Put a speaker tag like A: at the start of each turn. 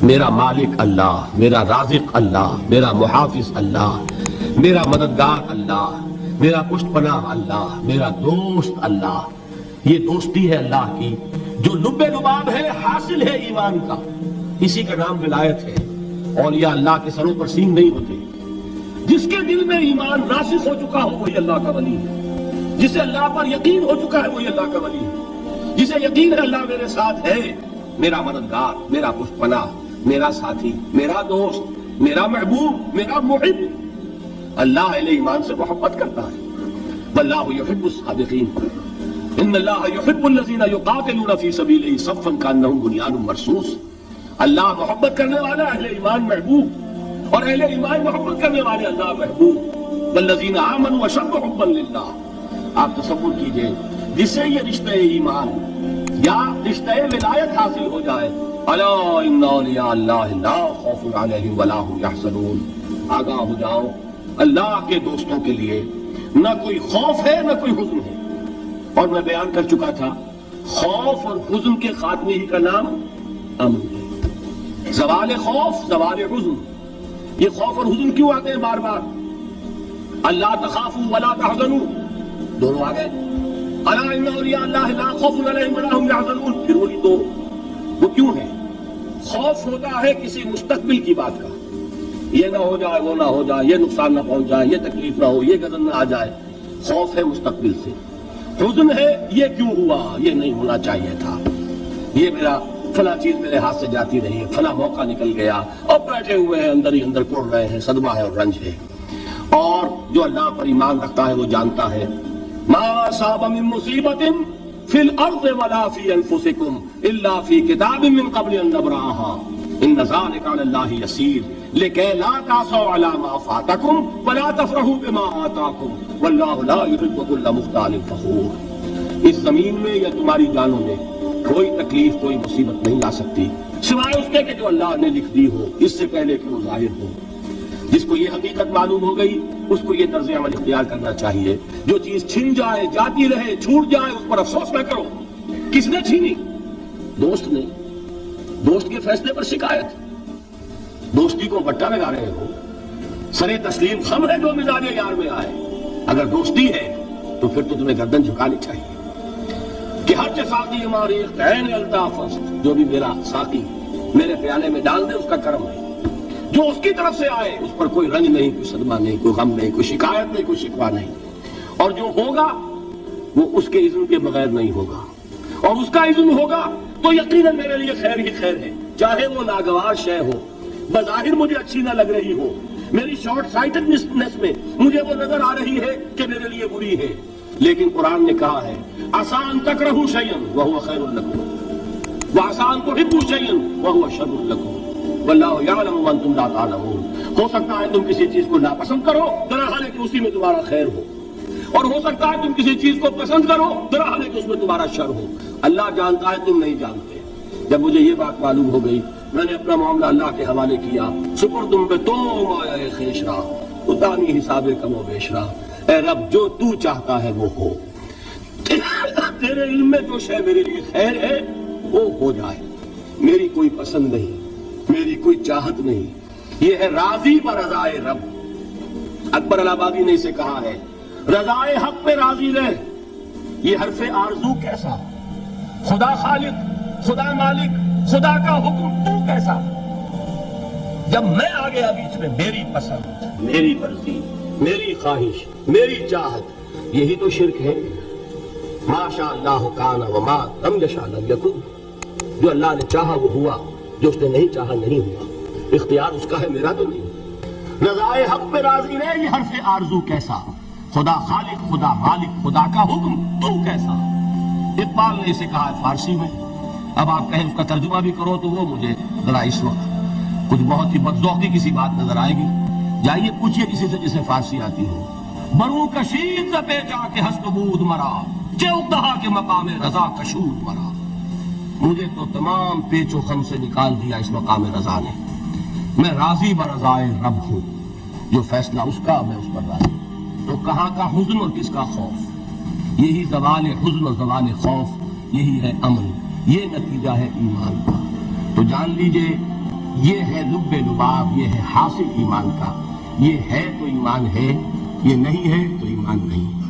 A: میرا مالک اللہ، میرا رازق اللہ، میرا محافظ اللہ، میرا مددگار اللہ، میرا پشت پناہ اللہ، میرا دوست اللہ. یہ دوستی ہے اللہ کی جو لب لباب ہے، حاصل ہے ایمان کا. اسی کا نام ولایت ہے. اولیاء اللہ کے سروں پر سینگ نہیں ہوتے. جس کے دل میں ایمان راسخ ہو چکا ہو وہی اللہ کا ولی ہے. جسے اللہ پر یقین ہو چکا ہے وہی اللہ کا ولی ہے. جسے یقین ہے اللہ میرے ساتھ ہے، میرا مددگار، میرا پشت پناہ، میرا ساتھی، میرا دوست، میرا محبوب، میرا محب. اللہ اہل ایمان سے محبت کرتا ہے. واللہ یحب الصادقین. ان اللہ یحب الذین یقاتلون فی سبیلہ صفا کانہم بنیان مرصوص. اللہ محبت کرنے والا، اہل ایمان محبوب، اور اہل ایمان محبت کرنے والے اللہ محبوب. والذین آمنوا اشد حبا للہ. آپ تصور کیجئے جسے یہ رشتہ ایمان یا رشتہ ولایت حاصل ہو جائے، الا ان اولیاء اللہ لا خوف علیہم ولا هم یحزنون. آگاہ ہو جاؤ، اللہ کے دوستوں کے لیے نہ کوئی خوف ہے نہ کوئی حزن ہے. اور میں بیان کر چکا تھا، خوف اور حزن کے خاتمے ہی کا نام امن ہے. زوال خوف، زوال حزن. یہ خوف اور حزن کیوں آتے ہیں بار بار؟ اللہ تخافوا ولا تحزنوا، دونوں آ گئے. الا ان اولیاء اللہ لا خوف علیہم ولا هم یحزنون، پھر وہی دو. وہ کیوں ہے؟ خوف ہوتا ہے کسی مستقبل کی بات کا، یہ نہ ہو جائے، وہ نہ ہو جائے، یہ نقصان نہ پہنچ جائے، یہ تکلیف نہ ہو، یہ غضب نہ آ جائے. خوف ہے مستقبل سے. حزن ہے یہ کیوں ہوا، یہ نہیں ہونا چاہیے تھا، یہ میرا فلاں چیز میرے ہاتھ سے جاتی رہی، فلاں موقع نکل گیا، اور بیٹھے ہوئے ہیں اندر ہی اندر کوڑ رہے ہیں، صدمہ ہے اور رنج ہے. اور جو اللہ پر ایمان رکھتا ہے وہ جانتا ہے ما اصاب من مصیبت فی الارض ولا فی انفسکم الا فی کتاب من قبل ان نبرأها ان ذلک علی اللہ یسیر لکی لا تعصوا علی ما فاتکم ولا تفرحوا بما آتاکم واللہ لا یحب کل مختال فخور. اس زمین میں یا تمہاری جانوں میں کوئی تکلیف، کوئی مصیبت نہیں آ سکتی سوائے اس کے کہ جو اللہ نے لکھ دی ہو، اس سے پہلے کہ وہ ظاہر ہو. جس کو یہ حقیقت معلوم ہو گئی اس کو یہ طرز عمل اختیار کرنا چاہیے. جو چیز چھن جائے، جاتی رہے، چھوٹ جائے، اس پر افسوس نہ کرو. کس نے چھینی؟ دوست نے. دوست کے فیصلے پر شکایت. دوستی کو بٹا لگا رہے ہو. سرے تسلیم خم ہے جو مزاج یار میں آئے. اگر دوستی ہے تو پھر تو تمہیں گردن جھکانی چاہیے کہ ہر ساقی ہماری عین الطاف، جو بھی میرا ساقی میرے پیالے میں ڈال دے اس کا کرم ہے. جو اس کی طرف سے آئے اس پر کوئی رنج نہیں، کوئی صدمہ نہیں، کوئی غم نہیں، کوئی شکایت نہیں، کوئی شکوہ نہیں. اور جو ہوگا وہ اس کے اذن کے بغیر نہیں ہوگا، اور اس کا اذن ہوگا تو یقیناً میرے لیے خیر ہی خیر ہے. چاہے وہ ناگوار شے ہو، بظاہر مجھے اچھی نہ لگ رہی ہو، میری شارٹ سائٹڈنس میں مجھے وہ نظر آ رہی ہے کہ میرے لیے بری ہے، لیکن قرآن نے کہا ہے عسیٰ ان تکرہوا شیئا وہو خیر لکم وعسیٰ ان تحبوا شیئا وہو شر لکم واللہ یعلم وانتم لا تعلمون. ہو سکتا ہے تم کسی چیز کو ناپسند کرو درحال کہ اسی میں تمہارا خیر ہو، اور ہو سکتا ہے تم کسی چیز کو پسند کرو درحال کہ اس میں تمہارا شر ہو. اللہ جانتا ہے، تم نہیں جانتے. جب مجھے یہ بات معلوم ہو گئی میں نے اپنا معاملہ اللہ کے حوالے کیا. سپردم پہ تو مایا خیش را اتانی حساب کم و بیش را. اے رب جو تو چاہتا ہے وہ ہو. تیرے علم میں جو شے میرے لیے خیر ہے وہ ہو جائے. میری کوئی پسند نہیں، میری کوئی چاہت نہیں. یہ ہے راضی برضائے رب. اکبر الہآبادی نے اسے کہا ہے رضائے حق پہ راضی رہ. یہ حرف آرزو کیسا؟ خدا خالق، خدا مالک، خدا کا حکم تو کیسا؟ جب میں آ گیا بیچ میں میری پسند، میری مرضی، میری خواہش، میری چاہت، یہی تو شرک ہے. ما شاء اللہ کان وما لم یشاء لم یکن. جو اللہ نے چاہا وہ ہوا، جو اس نے نہیں چاہا نہیں ہوا. اختیار اس کا ہے، میرا تو نہیں. رضائے حق پہ راضی رہے، یہ حرف آرزو کیسا؟ خدا خالق، خدا مالک، خدا کا حکم تو کیسا؟ اقبال نے اسے کہا ہے فارسی میں. اب آپ کہیں اس کا ترجمہ بھی کرو تو وہ مجھے ذرا اس وقت کچھ بہت ہی بدذوقی کسی بات نظر آئے گی. جائیے پوچھئے کسی سے جسے فارسی آتی ہو. برو کشید ز پیچا کے ہست بود مرا چه اقدہا کے مقام رضا کشود مرا. مجھے تو تمام پیچ و خم سے نکال دیا اس مقام رضا نے. میں راضی برضائے رب ہوں، جو فیصلہ اس کا میں اس پر راضی. تو کہاں کا حزن اور کس کا خوف؟ یہی زوال حزن اور زوال خوف، یہی ہے امن. یہ نتیجہ ہے ایمان کا. تو جان لیجئے یہ ہے لب لباب، یہ ہے حاصل ایمان کا. یہ ہے تو ایمان ہے، یہ نہیں ہے تو ایمان نہیں.